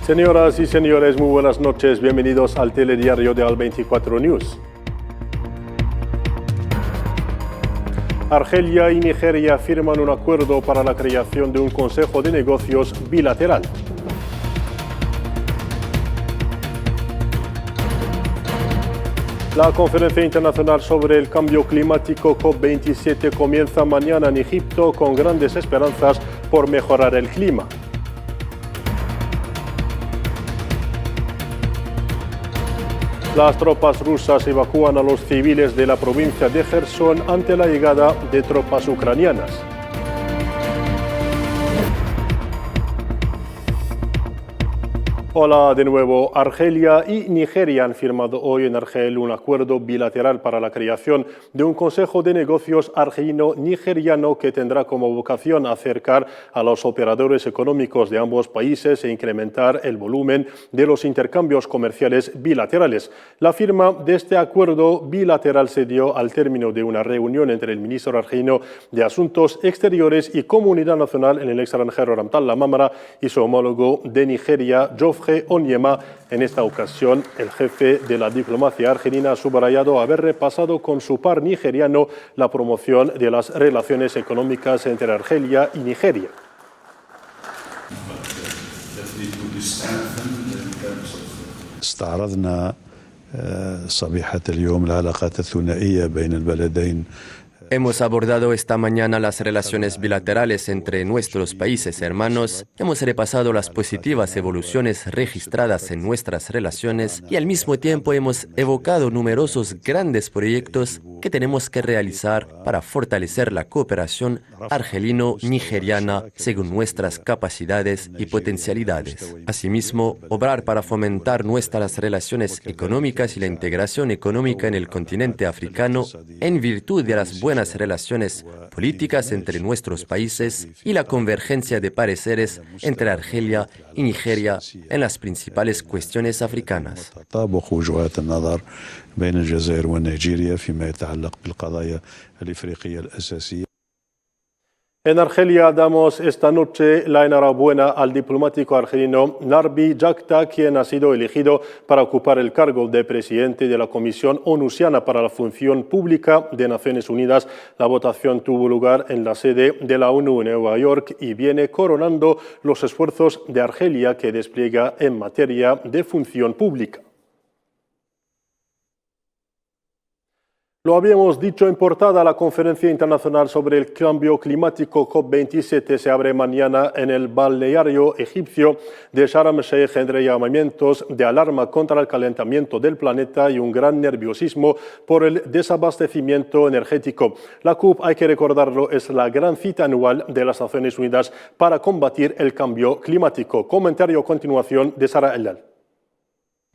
Señoras y señores, muy buenas noches. Bienvenidos al telediario de Al24 News. Argelia y Nigeria firman un acuerdo para la creación de un Consejo de Negocios bilateral. La Conferencia Internacional sobre el Cambio Climático COP27 comienza mañana en Egipto con grandes esperanzas por mejorar el clima. Las tropas rusas evacúan a los civiles de la provincia de Jersón ante la llegada de tropas ucranianas. Hola de nuevo. Argelia y Nigeria han firmado hoy en Argel un acuerdo bilateral para la creación de un Consejo de Negocios argelino-nigeriano que tendrá como vocación acercar a los operadores económicos de ambos países e incrementar el volumen de los intercambios comerciales bilaterales. La firma de este acuerdo bilateral se dio al término de una reunión entre el ministro argelino de Asuntos Exteriores y Comunidad Nacional en el extranjero Ramtal Lamamra y su homólogo de Nigeria, Geoffrey Onyema. En esta ocasión, el jefe de la diplomacia argelina ha subrayado haber repasado con su par nigeriano la promoción de las relaciones económicas entre Argelia y Nigeria. استعرضنا صبيحة اليوم العلاقات الثنائية بين البلدين. Hemos abordado esta mañana las relaciones bilaterales entre nuestros países hermanos, hemos repasado las positivas evoluciones registradas en nuestras relaciones y al mismo tiempo hemos evocado numerosos grandes proyectos que tenemos que realizar para fortalecer la cooperación argelino-nigeriana según nuestras capacidades y potencialidades. Asimismo, obrar para fomentar nuestras relaciones económicas y la integración económica en el continente africano en virtud de las buenas relaciones políticas entre nuestros países y la convergencia de pareceres entre Argelia y Nigeria en las principales cuestiones africanas. En Argelia damos esta noche la enhorabuena al diplomático argelino Narbi Jakta, quien ha sido elegido para ocupar el cargo de presidente de la Comisión Onusiana para la Función Pública de Naciones Unidas. La votación tuvo lugar en la sede de la ONU en Nueva York y viene coronando los esfuerzos de Argelia que despliega en materia de función pública. Lo habíamos dicho en portada, la Conferencia Internacional sobre el Cambio Climático COP27 se abre mañana en el balneario egipcio de Sharm el-Sheikh entre llamamientos de alarma contra el calentamiento del planeta y un gran nerviosismo por el desabastecimiento energético. La COP, hay que recordarlo, es la gran cita anual de las Naciones Unidas para combatir el cambio climático. Comentario a continuación de Sara Ellal.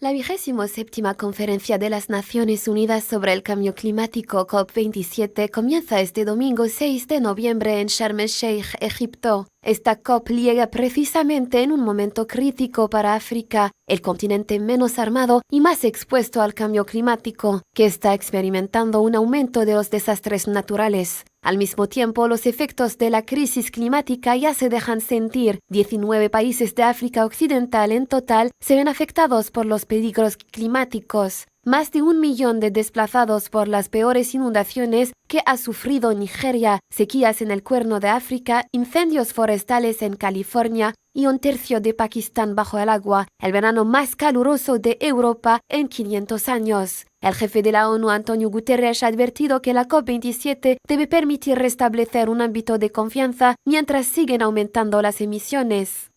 La 27ª Conferencia de las Naciones Unidas sobre el Cambio Climático COP27 comienza este domingo 6 de noviembre en Sharm el-Sheikh, Egipto. Esta COP llega precisamente en un momento crítico para África, el continente menos armado y más expuesto al cambio climático, que está experimentando un aumento de los desastres naturales. Al mismo tiempo, los efectos de la crisis climática ya se dejan sentir. 19 países de África Occidental en total se ven afectados por los peligros climáticos. Más de 1 millón de desplazados por las peores inundaciones que ha sufrido Nigeria, sequías en el Cuerno de África, incendios forestales en California y 1/3 de Pakistán bajo el agua, el verano más caluroso de Europa en 500 años. El jefe de la ONU, Antonio Guterres, ha advertido que la COP27 debe permitir restablecer un ámbito de confianza mientras siguen aumentando las emisiones.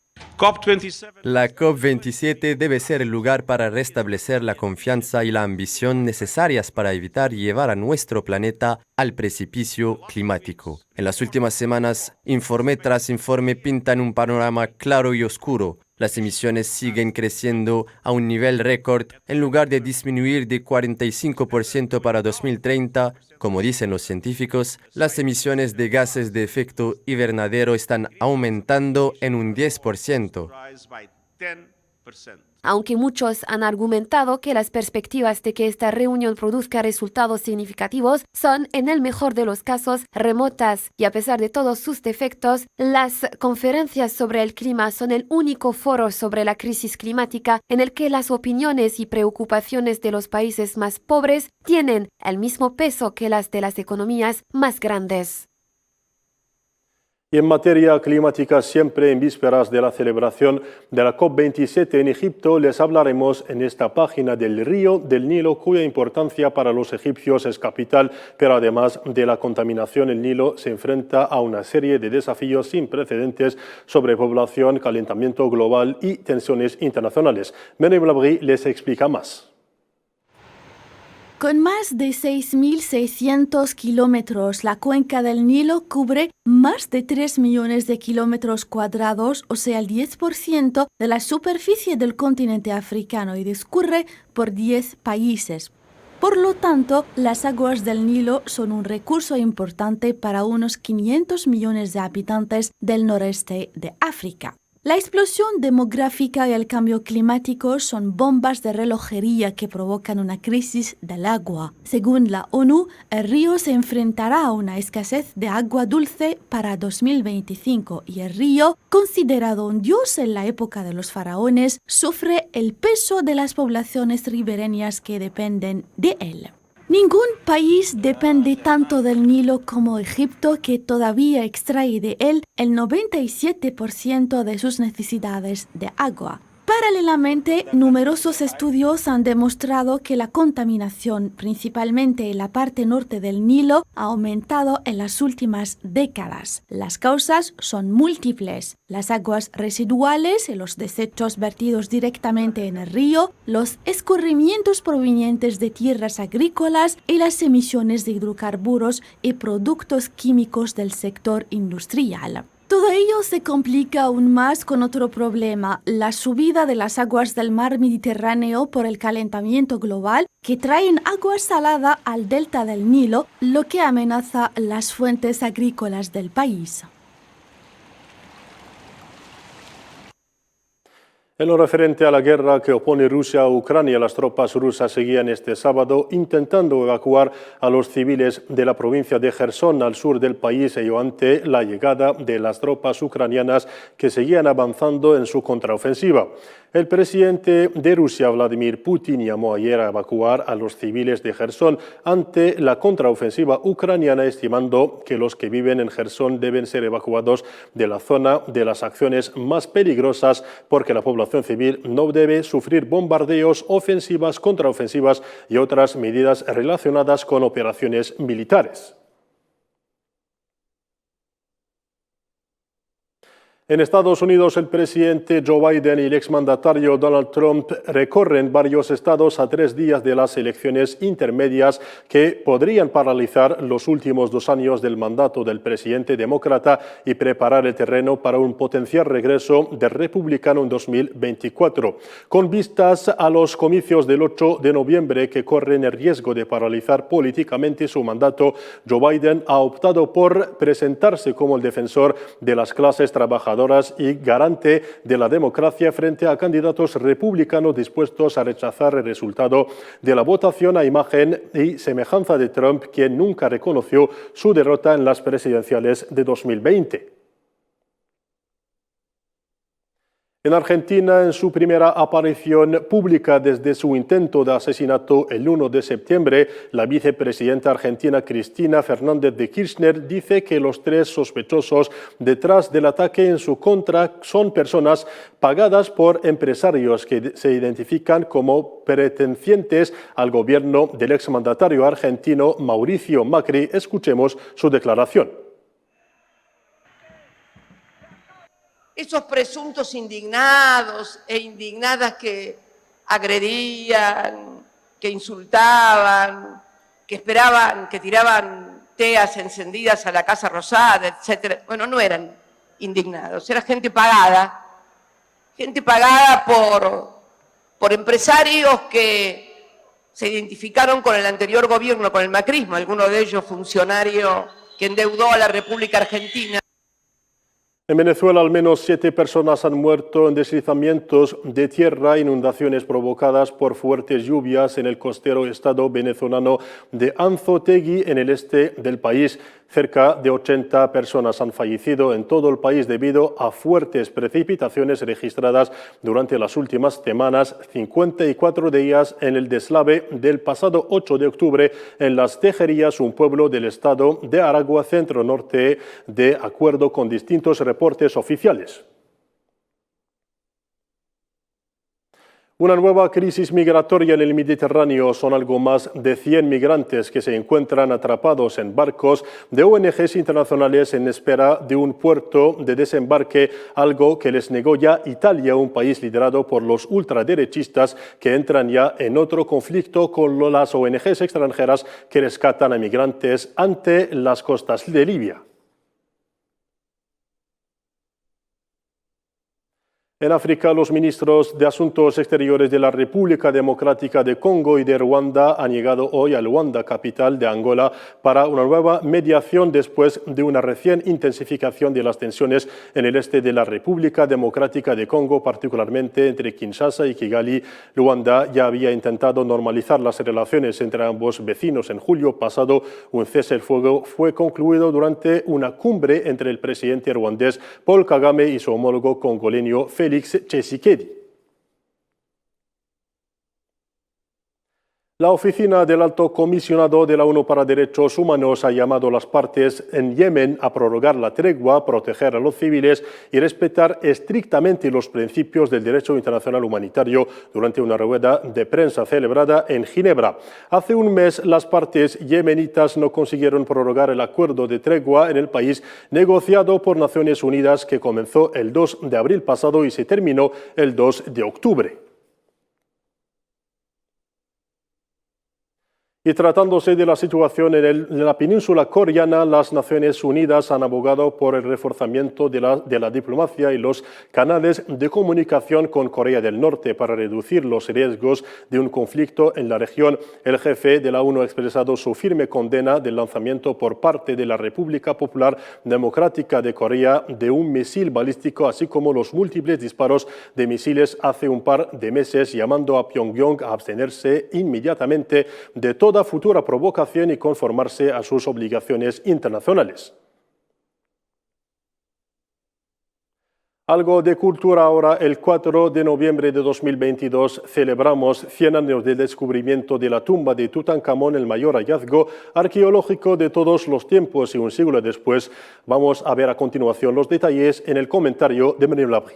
La COP27 debe ser el lugar para restablecer la confianza y la ambición necesarias para evitar llevar a nuestro planeta al precipicio climático. En las últimas semanas, informe tras informe pintan un panorama claro y oscuro. Las emisiones siguen creciendo a un nivel récord en lugar de disminuir de 45% para 2030. Como dicen los científicos, las emisiones de gases de efecto invernadero están aumentando en un 10%. Aunque muchos han argumentado que las perspectivas de que esta reunión produzca resultados significativos son, en el mejor de los casos, remotas, y a pesar de todos sus defectos, las conferencias sobre el clima son el único foro sobre la crisis climática en el que las opiniones y preocupaciones de los países más pobres tienen el mismo peso que las de las economías más grandes. Y en materia climática, siempre en vísperas de la celebración de la COP27 en Egipto, les hablaremos en esta página del río del Nilo, cuya importancia para los egipcios es capital, pero además de la contaminación, el Nilo se enfrenta a una serie de desafíos sin precedentes: sobrepoblación, calentamiento global y tensiones internacionales. Menem Labri les explica más. Con más de 6.600 kilómetros, la cuenca del Nilo cubre más de 3 millones de kilómetros cuadrados, o sea, el 10% de la superficie del continente africano, y discurre por 10 países. Por lo tanto, las aguas del Nilo son un recurso importante para unos 500 millones de habitantes del noreste de África. La explosión demográfica y el cambio climático son bombas de relojería que provocan una crisis del agua. Según la ONU, el río se enfrentará a una escasez de agua dulce para 2025 y el río, considerado un dios en la época de los faraones, sufre el peso de las poblaciones ribereñas que dependen de él. Ningún país depende tanto del Nilo como Egipto, que todavía extrae de él el 97% de sus necesidades de agua. Paralelamente, numerosos estudios han demostrado que la contaminación, principalmente en la parte norte del Nilo, ha aumentado en las últimas décadas. Las causas son múltiples: las aguas residuales y los desechos vertidos directamente en el río, los escurrimientos provenientes de tierras agrícolas y las emisiones de hidrocarburos y productos químicos del sector industrial. Todo ello se complica aún más con otro problema: la subida de las aguas del mar Mediterráneo por el calentamiento global, que traen agua salada al delta del Nilo, lo que amenaza las fuentes agrícolas del país. En lo referente a la guerra que opone Rusia a Ucrania, las tropas rusas seguían este sábado intentando evacuar a los civiles de la provincia de Jersón, al sur del país, ello ante la llegada de las tropas ucranianas que seguían avanzando en su contraofensiva. El presidente de Rusia, Vladimir Putin, llamó ayer a evacuar a los civiles de Jersón ante la contraofensiva ucraniana, estimando que los que viven en Jersón deben ser evacuados de la zona de las acciones más peligrosas, porque la población civil no debe sufrir bombardeos, ofensivas, contraofensivas y otras medidas relacionadas con operaciones militares. En Estados Unidos, el presidente Joe Biden y el exmandatario Donald Trump recorren varios estados a 3 días de las elecciones intermedias que podrían paralizar los últimos 2 años del mandato del presidente demócrata y preparar el terreno para un potencial regreso del republicano en 2024. Con vistas a los comicios del 8 de noviembre que corren el riesgo de paralizar políticamente su mandato, Joe Biden ha optado por presentarse como el defensor de las clases trabajadoras y garante de la democracia frente a candidatos republicanos dispuestos a rechazar el resultado de la votación a imagen y semejanza de Trump, quien nunca reconoció su derrota en las presidenciales de 2020. En Argentina, en su primera aparición pública desde su intento de asesinato el 1 de septiembre, la vicepresidenta argentina Cristina Fernández de Kirchner dice que los 3 sospechosos detrás del ataque en su contra son personas pagadas por empresarios que se identifican como pertenecientes al gobierno del exmandatario argentino Mauricio Macri. Escuchemos su declaración. Esos presuntos indignados e indignadas que agredían, que insultaban, que esperaban, que tiraban teas encendidas a la Casa Rosada, etc. Bueno, no eran indignados, era gente pagada por empresarios que se identificaron con el anterior gobierno, con el macrismo, alguno de ellos funcionario que endeudó a la República Argentina. En Venezuela, al menos 7 personas han muerto en deslizamientos de tierra, inundaciones provocadas por fuertes lluvias en el costero estado venezolano de Anzoátegui, en el este del país. Cerca de 80 personas han fallecido en todo el país debido a fuertes precipitaciones registradas durante las últimas semanas, 54 de ellas en el deslave del pasado 8 de octubre en Las Tejerías, un pueblo del estado de Aragua, centro-norte, de acuerdo con distintos reportes oficiales. Una nueva crisis migratoria en el Mediterráneo. Son algo más de 100 migrantes que se encuentran atrapados en barcos de ONGs internacionales en espera de un puerto de desembarque, algo que les negó ya Italia, un país liderado por los ultraderechistas que entran ya en otro conflicto con las ONGs extranjeras que rescatan a migrantes ante las costas de Libia. En África, los ministros de Asuntos Exteriores de la República Democrática de Congo y de Ruanda han llegado hoy a Luanda, capital de Angola, para una nueva mediación después de una recién intensificación de las tensiones en el este de la República Democrática de Congo, particularmente entre Kinshasa y Kigali. Luanda ya había intentado normalizar las relaciones entre ambos vecinos en julio pasado. Un cese el fuego fue concluido durante una cumbre entre el presidente ruandés Paul Kagame y su homólogo congoleño Félix Tshisekedi. La oficina del Alto Comisionado de la ONU para Derechos Humanos ha llamado a las partes en Yemen a prorrogar la tregua, proteger a los civiles y respetar estrictamente los principios del derecho internacional humanitario durante una rueda de prensa celebrada en Ginebra. Hace un mes, las partes yemenitas no consiguieron prorrogar el acuerdo de tregua en el país negociado por Naciones Unidas, que comenzó el 2 de abril pasado y se terminó el 2 de octubre. Y tratándose de la situación en la península coreana, las Naciones Unidas han abogado por el reforzamiento de la diplomacia y los canales de comunicación con Corea del Norte para reducir los riesgos de un conflicto en la región. El jefe de la ONU ha expresado su firme condena del lanzamiento por parte de la República Popular Democrática de Corea de un misil balístico, así como los múltiples disparos de misiles hace un par de meses, llamando a Pyongyang a abstenerse inmediatamente de toda futura provocación y conformarse a sus obligaciones internacionales. Algo de cultura ahora. El 4 de noviembre de 2022 celebramos 100 años del descubrimiento de la tumba de Tutankamón, el mayor hallazgo arqueológico de todos los tiempos, y un siglo después. Vamos a ver a continuación los detalles en el comentario de Manuel Labri.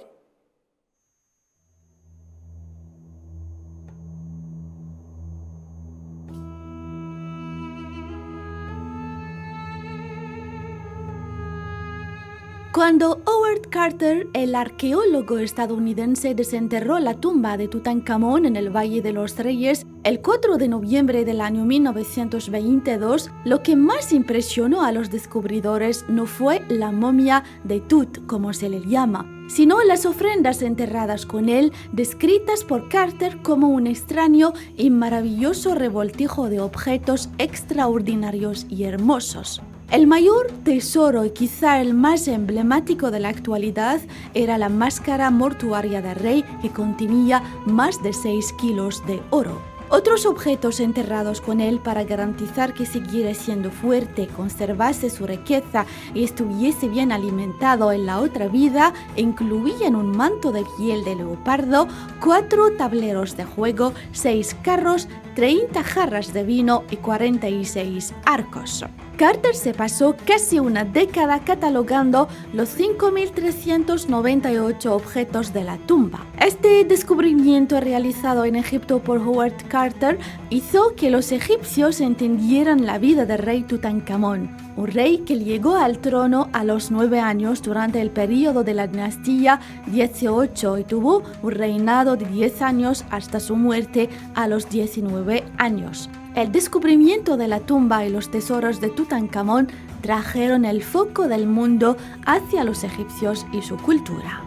Cuando Howard Carter, el arqueólogo estadounidense, desenterró la tumba de Tutankamón en el Valle de los Reyes el 4 de noviembre del año 1922, lo que más impresionó a los descubridores no fue la momia de Tut, como se le llama, sino las ofrendas enterradas con él, descritas por Carter como un extraño y maravilloso revoltijo de objetos extraordinarios y hermosos. El mayor tesoro y quizá el más emblemático de la actualidad era la máscara mortuaria del rey, que contenía más de 6 kilos de oro. Otros objetos enterrados con él para garantizar que siguiera siendo fuerte, conservase su riqueza y estuviese bien alimentado en la otra vida incluían un manto de piel de leopardo, 4 tableros de juego, 6 carros, 30 jarras de vino y 46 arcos. Carter se pasó casi una década catalogando los 5.398 objetos de la tumba. Este descubrimiento realizado en Egipto por Howard Carter hizo que los egipcios entendieran la vida del rey Tutankamón, un rey que llegó al trono a los 9 años durante el período de la dinastía 18 y tuvo un reinado de 10 años hasta su muerte a los 19 años. El descubrimiento de la tumba y los tesoros de Tutankamón trajeron el foco del mundo hacia los egipcios y su cultura.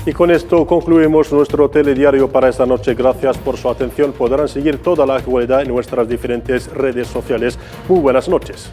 Y con esto concluimos nuestro telediario para esta noche. Gracias por su atención. Podrán seguir toda la actualidad en nuestras diferentes redes sociales. Muy buenas noches.